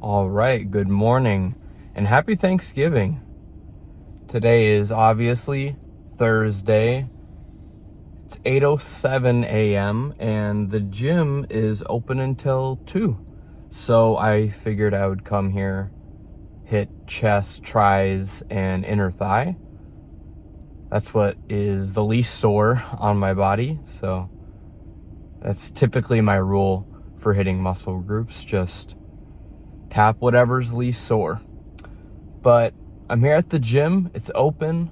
All right, good morning and happy Thanksgiving. Today is obviously Thursday. It's 8:07 a.m. and the gym is open until 2. So I figured I would come here, hit chest, tris, and inner thigh. That's what is the least sore on my body. So that's typically my rule for hitting muscle groups. Just tap whatever's least sore. But I'm here at the gym. It's open.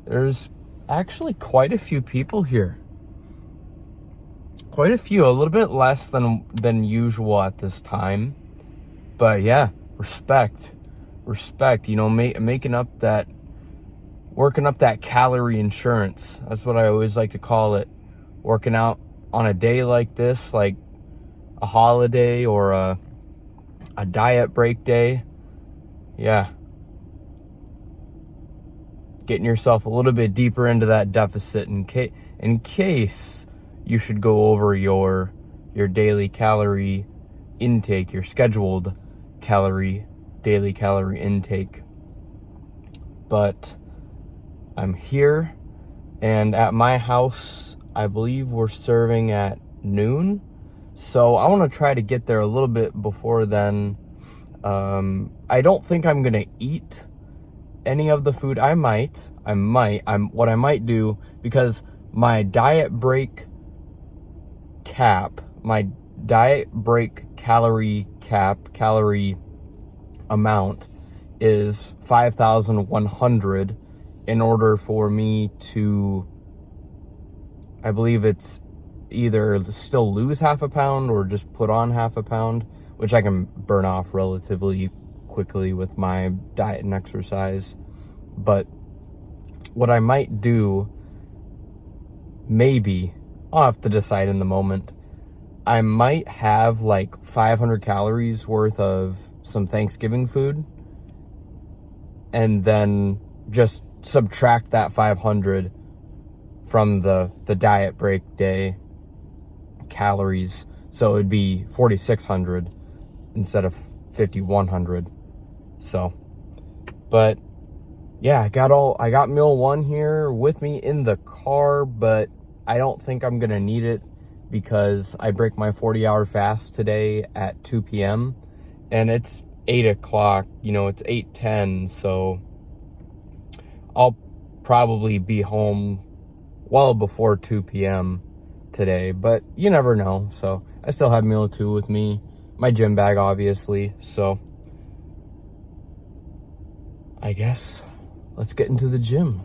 There's actually quite a few people here. Quite a few, a little bit less than usual at this time. But yeah, respect. You know, working up that calorie insurance. That's what I always like to call it. Working out on a day like this, like a holiday or a diet break day. Yeah. Getting yourself a little bit deeper into that deficit in case you should go over your daily calorie intake, your scheduled daily calorie intake. But I'm here, and at my house, I believe we're serving at noon. So I want to try to get there a little bit before then. I don't think I'm going to eat any of the food. What I might do, because my diet break calorie amount is 5,100 in order for me to, I believe it's either still lose half a pound or just put on half a pound, which I can burn off relatively quickly with my diet and exercise. But what I might do, maybe, I'll have to decide in the moment, I might have like 500 calories worth of some Thanksgiving food and then just subtract that 500 from the diet break day calories, so it'd be 4,600 instead of 5,100. So, but yeah, I got meal one here with me in the car, but I don't think I'm gonna need it because I break my 40-hour fast today at 2 p.m. and it's 8 o'clock, it's 8:10, so I'll probably be home well before 2 p.m. today, but you never know. So I still have meal two with me, my gym bag obviously. So I guess let's get into the gym.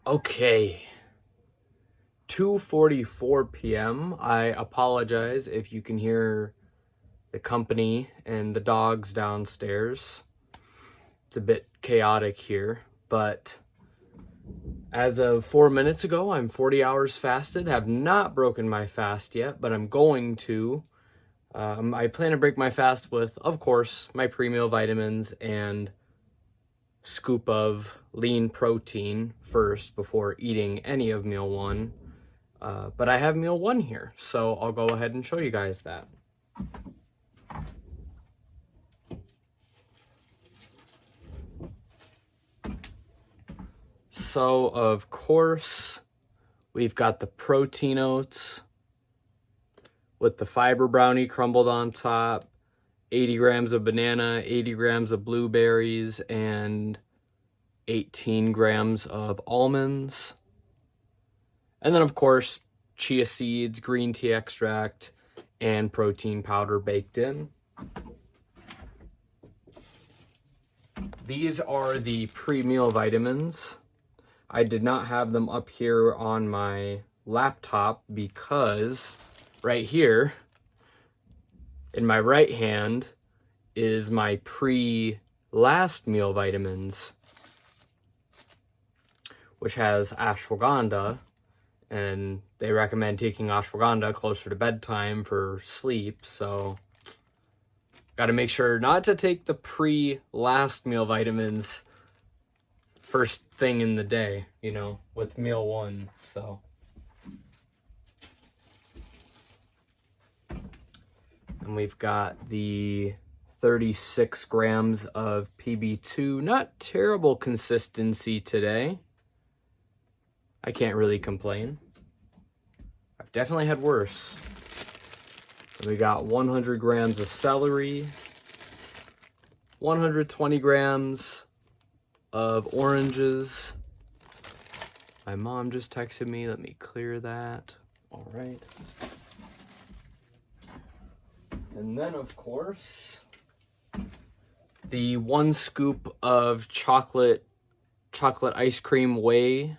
Okay, 2:44 p.m. I apologize if you can hear the company and the dogs downstairs. It's a bit chaotic here, but as of 4 minutes ago, I'm 40 hours fasted. Have not broken my fast yet, but I'm going to I plan to break my fast with, of course, my pre-meal vitamins and scoop of lean protein first before eating any of meal one. But I have meal one here, so I'll go ahead and show you guys that. So, of course, we've got the protein oats with the fiber brownie crumbled on top, 80 grams of banana, 80 grams of blueberries, and 18 grams of almonds. And then, of course, chia seeds, green tea extract, and protein powder baked in. These are the pre-meal vitamins. I did not have them up here on my laptop because right here in my right hand is my pre-last meal vitamins, which has ashwagandha, and they recommend taking ashwagandha closer to bedtime for sleep, so got to make sure not to take the pre-last meal vitamins first thing in the day, you know, with meal one, so. And we've got the 36 grams of PB2. Not terrible consistency today. I can't really complain. I've definitely had worse. We got 100 grams of celery, 120 grams of oranges. My mom just texted me. Let me clear that. All right. And then, of course, the 1 scoop of chocolate ice cream whey,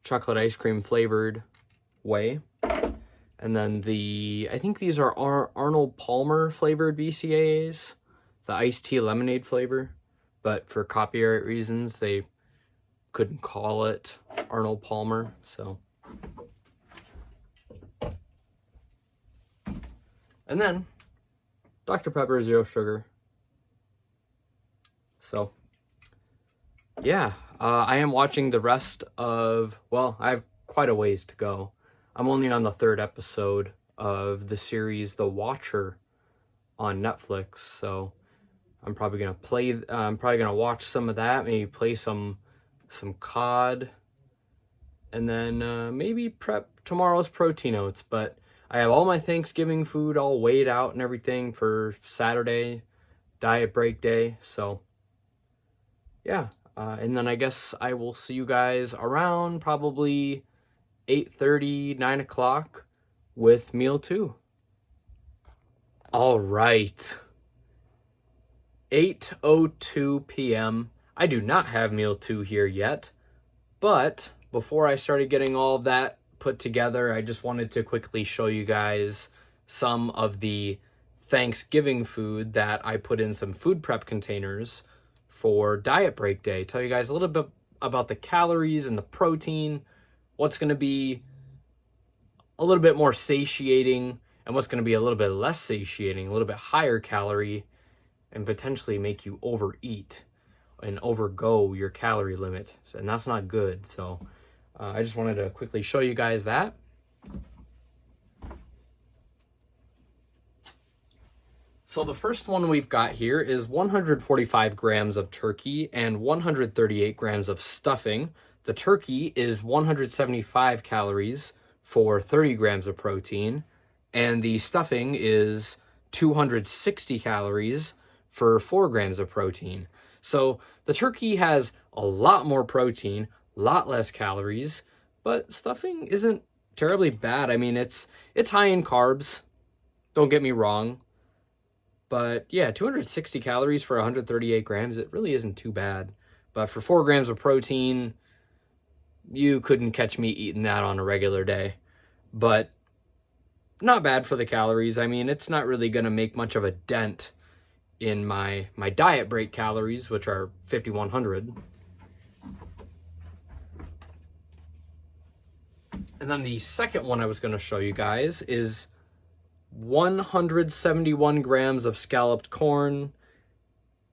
chocolate ice cream flavored whey. And then I think these are Arnold Palmer flavored BCAAs, the iced tea lemonade flavor. But for copyright reasons, they couldn't call it Arnold Palmer, so. And then, Dr. Pepper, zero sugar. So, yeah, I am watching the rest of, well, I have quite a ways to go. I'm only on the 3rd episode of the series The Watcher on Netflix, so I'm probably gonna watch some of that, maybe play some COD, and then maybe prep tomorrow's protein oats. But I have all my Thanksgiving food all weighed out and everything for Saturday, diet break day. So yeah, and then I guess I will see you guys around probably 8:30, 9 o'clock with meal 2. All right. 8:02 p.m. I do not have meal 2 here yet, but before I started getting all of that put together, I just wanted to quickly show you guys some of the Thanksgiving food that I put in some food prep containers for diet break day. Tell you guys a little bit about the calories and the protein, what's going to be a little bit more satiating and what's going to be a little bit less satiating, a little bit higher calorie, and potentially make you overeat and overgo your calorie limit. And that's not good. So I just wanted to quickly show you guys that. So the first one we've got here is 145 grams of turkey and 138 grams of stuffing. The turkey is 175 calories for 30 grams of protein, and the stuffing is 260 calories for 4 grams of protein. So the turkey has a lot more protein, a lot less calories, but stuffing isn't terribly bad. I mean, it's high in carbs, don't get me wrong, but yeah, 260 calories for 138 grams, it really isn't too bad. But for 4 grams of protein, you couldn't catch me eating that on a regular day. But not bad for the calories. I mean, it's not really going to make much of a dent in my diet break calories, which are 5,100. And then the second one I was going to show you guys is 171 grams of scalloped corn,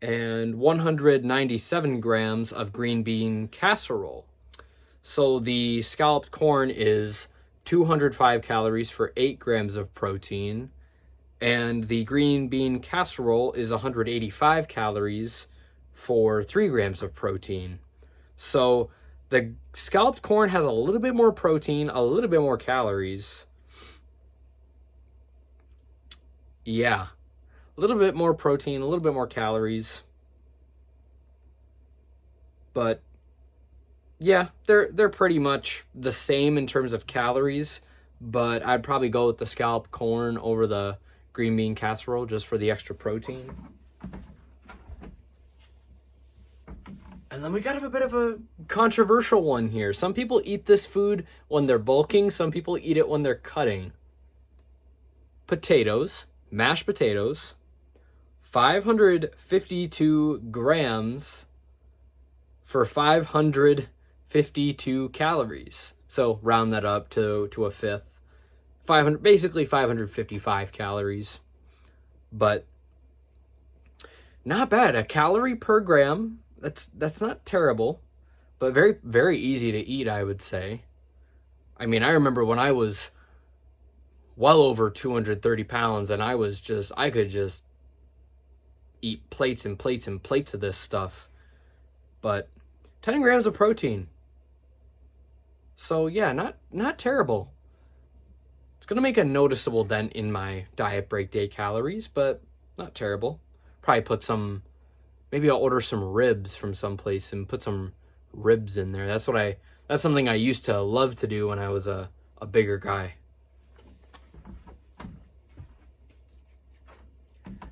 and 197 grams of green bean casserole. So the scalloped corn is 205 calories for 8 grams of protein, and the green bean casserole is 185 calories for 3 grams of protein. So the scalloped corn has a little bit more protein, a little bit more calories. Yeah, a little bit more protein, a little bit more calories. But yeah, they're pretty much the same in terms of calories, but I'd probably go with the scalloped corn over the green bean casserole just for the extra protein. And then we got a bit of a controversial one here. Some people eat this food when they're bulking, some people eat it when they're cutting. Potatoes, mashed potatoes, 552 grams for 552 calories. So round that up to a fifth. 500, basically 555 calories. But not bad. A calorie per gram. That's not terrible, but very, very easy to eat, I would say. I mean, I remember when I was well over 230 pounds and I could just eat plates and plates and plates of this stuff. But 10 grams of protein. So yeah, not terrible. It's going to make a noticeable dent in my diet break day calories, but not terrible. Probably put some, maybe I'll order some ribs from someplace and put some ribs in there. That's something I used to love to do when I was a bigger guy.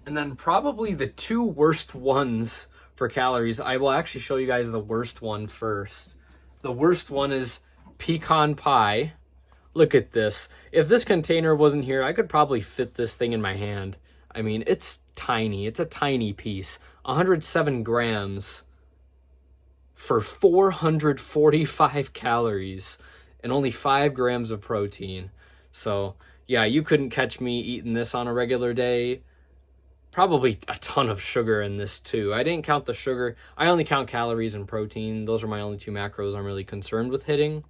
And then probably the two worst ones for calories. I will actually show you guys the worst one first. The worst one is pecan pie. Look at this. If this container wasn't here, I could probably fit this thing in my hand. I mean, it's tiny. It's a tiny piece. 107 grams for 445 calories and only 5 grams of protein. So, yeah, you couldn't catch me eating this on a regular day. Probably a ton of sugar in this too. I didn't count the sugar. I only count calories and protein. Those are my only two macros I'm really concerned with hitting.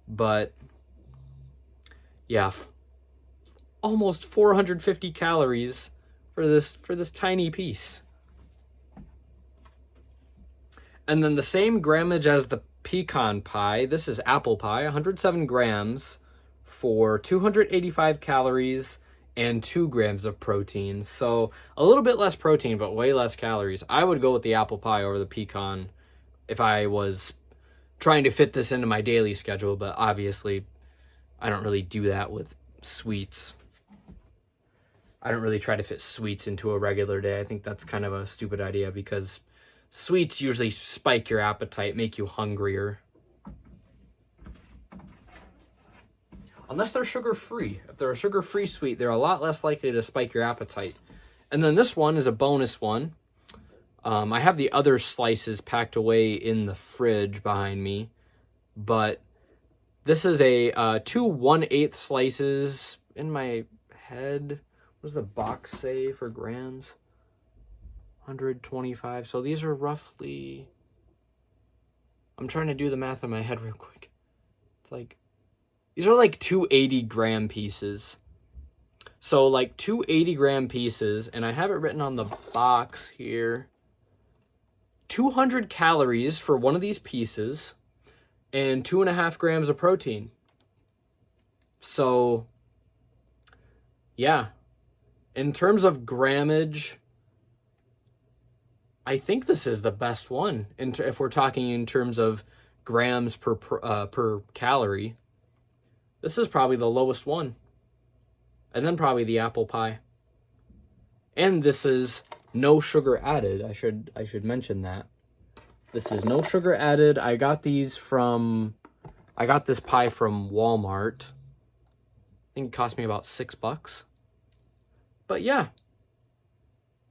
But yeah, almost 450 calories for this tiny piece. And then the same grammage as the pecan pie. This is apple pie, 107 grams for 285 calories and 2 grams of protein. So a little bit less protein, but way less calories. I would go with the apple pie over the pecan if I was trying to fit this into my daily schedule, but obviously I don't really do that with sweets. I don't really try to fit sweets into a regular day. I think that's kind of a stupid idea because sweets usually spike your appetite, make you hungrier. Unless they're sugar-free. If they're a sugar-free sweet, they're a lot less likely to spike your appetite. And then this one is a bonus one. I have the other slices packed away in the fridge behind me, but this is a 2 1/8 slices in my head. What does the box say for grams? 125. So these are roughly, I'm trying to do the math in my head real quick. It's like, these are like 280-gram pieces. So like 280-gram pieces, and I have it written on the box here. 200 calories for one of these pieces and 2.5 grams of protein. So, yeah. In terms of grammage, I think this is the best one. If we're talking in terms of grams per calorie, this is probably the lowest one. And then probably the apple pie. And this is no sugar added. I should mention that. This is no sugar added. I got this pie from Walmart. I think it cost me about $6. But yeah,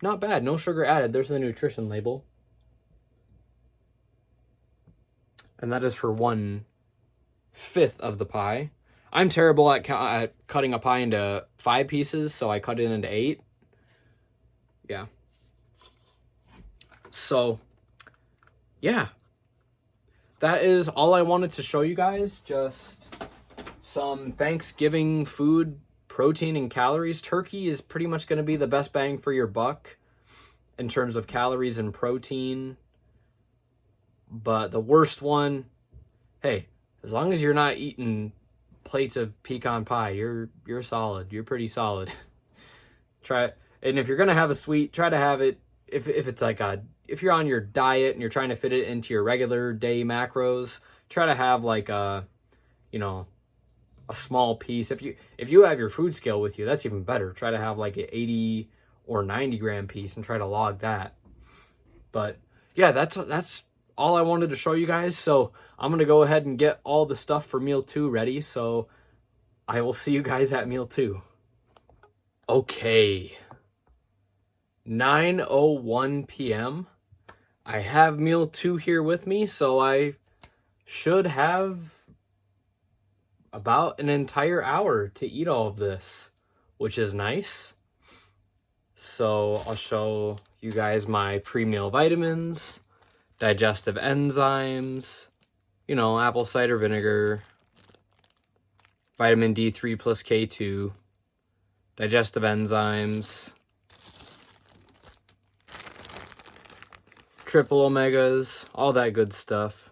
not bad. No sugar added. There's the nutrition label. And that is for 1/5 of the pie. I'm terrible at cutting a pie into 5 pieces, so I cut it into 8. Yeah. So, yeah. That is all I wanted to show you guys. Just some Thanksgiving food, protein and calories. Turkey is pretty much going to be the best bang for your buck in terms of calories and protein. But the worst one, hey, as long as you're not eating plates of pecan pie, you're solid. You're pretty solid. And if you're gonna have a sweet, try to have it if it's like if you're on your diet and you're trying to fit it into your regular day macros, try to have like a small piece. If you have your food scale with you, that's even better. Try to have like an 80 or 90 gram piece and try to log that. But yeah, that's all I wanted to show you guys. So I'm gonna go ahead and get all the stuff for meal 2 ready. So I will see you guys at meal 2. Okay. 9:01 p.m. I have meal 2 here with me, so I should have about an entire hour to eat all of this, which is nice. So I'll show you guys my pre-meal vitamins, digestive enzymes, apple cider vinegar, vitamin D3 plus K2, digestive enzymes, triple omegas, all that good stuff.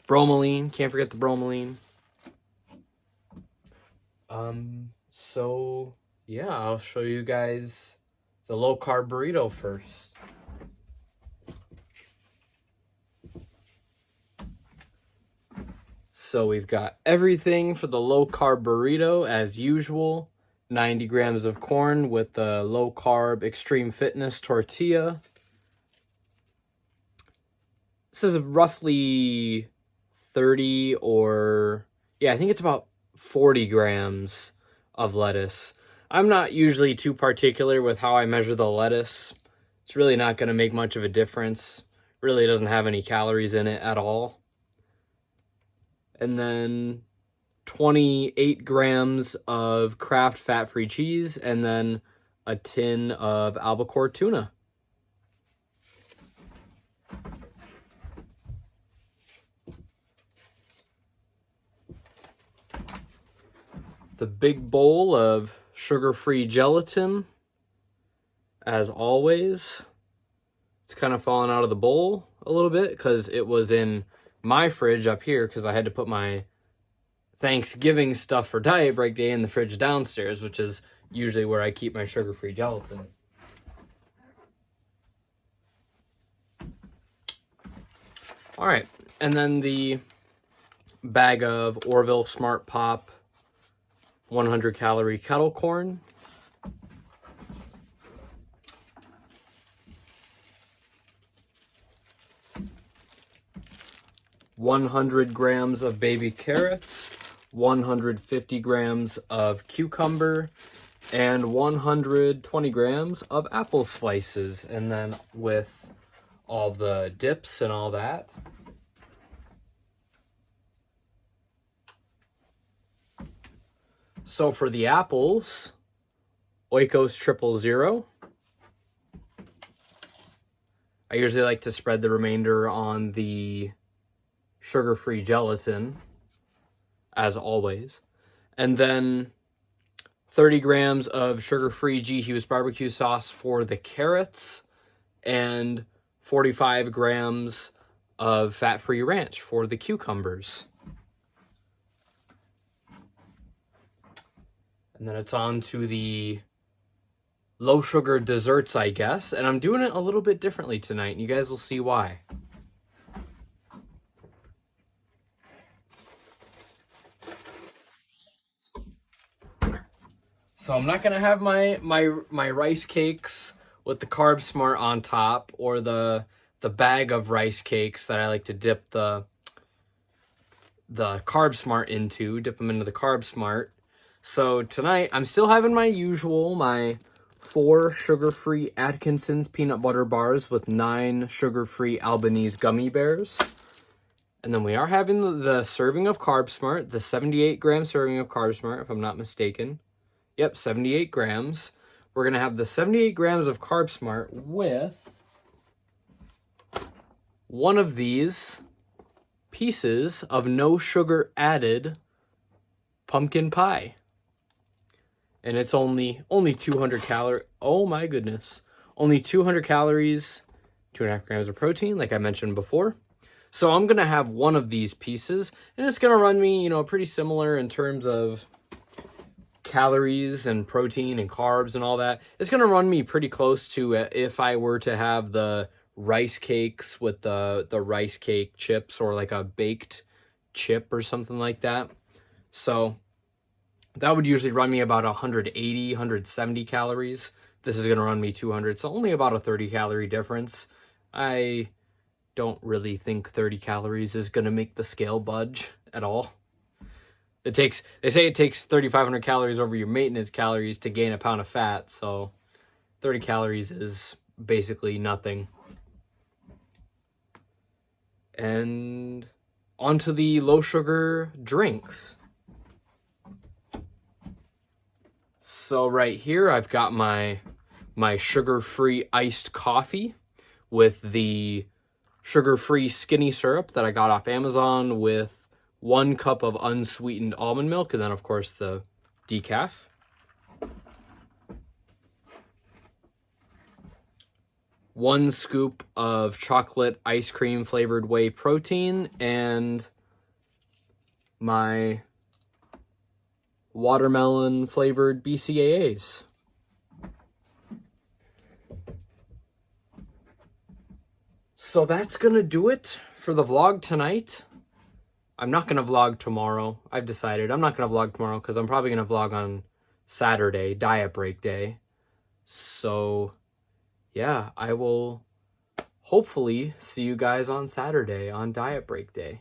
Bromelain, can't forget the bromelain. So yeah, I'll show you guys the low carb burrito first. So we've got everything for the low carb burrito as usual. 90 grams of corn with the low carb extreme fitness tortilla. This is roughly 30 or, I think it's about 40 grams of lettuce. I'm not usually too particular with how I measure the lettuce. It's really not going to make much of a difference. Really doesn't have any calories in it at all. And then 28 grams of Kraft fat-free cheese, and then a tin of albacore tuna. The big bowl of sugar-free gelatin, as always. It's kind of fallen out of the bowl a little bit because it was in my fridge up here because I had to put my Thanksgiving stuff for diet break day in the fridge downstairs, which is usually where I keep my sugar-free gelatin. All right, and then the bag of Orville Smart Pop 100 calorie kettle corn. $100 grams of baby carrots, 150 grams of cucumber, and 120 grams of apple slices. And then with all the dips and all that. So for the apples, Oikos 000. I usually like to spread the remainder on the sugar-free gelatin, as always. And then 30 grams of sugar-free G-Hughes barbecue sauce for the carrots, and 45 grams of fat-free ranch for the cucumbers. And then it's on to the low-sugar desserts, I guess. And I'm doing it a little bit differently tonight, and you guys will see why. So I'm not gonna have my rice cakes with the Carb Smart on top, or the bag of rice cakes that I like to dip the Carb Smart into, dip them into the Carb Smart. So tonight I'm still having my usual, my 4 sugar-free Atkinson's peanut butter bars with 9 sugar-free Albanese gummy bears. And then we are having the serving of Carb Smart, the 78-gram serving of Carb Smart, if I'm not mistaken. Yep, 78 grams. We're going to have the 78 grams of Carb Smart with one of these pieces of no sugar added pumpkin pie. And it's only 200 calories. Oh my goodness. Only 200 calories, 2.5 grams of protein, like I mentioned before. So I'm going to have one of these pieces, and it's going to run me, pretty similar in terms of calories and protein and carbs and all that. It's going to run me pretty close to if I were to have the rice cakes with the rice cake chips, or like a baked chip or something like that. So that would usually run me about 180, 170 calories. This is going to run me 200, so only about a 30 calorie difference. I don't really think 30 calories is going to make the scale budge at all. They say it takes 3,500 calories over your maintenance calories to gain a pound of fat, so 30 calories is basically nothing. And onto the low sugar drinks. So right here I've got my sugar-free iced coffee with the sugar-free skinny syrup that I got off Amazon, with 1 cup of unsweetened almond milk, and then of course the decaf. One scoop of chocolate ice cream flavored whey protein, and my watermelon flavored BCAAs. So that's gonna do it for the vlog tonight. I'm not gonna vlog tomorrow. I've decided I'm not gonna vlog tomorrow because I'm probably gonna vlog on Saturday, diet break day. So yeah, I will hopefully see you guys on Saturday on diet break day.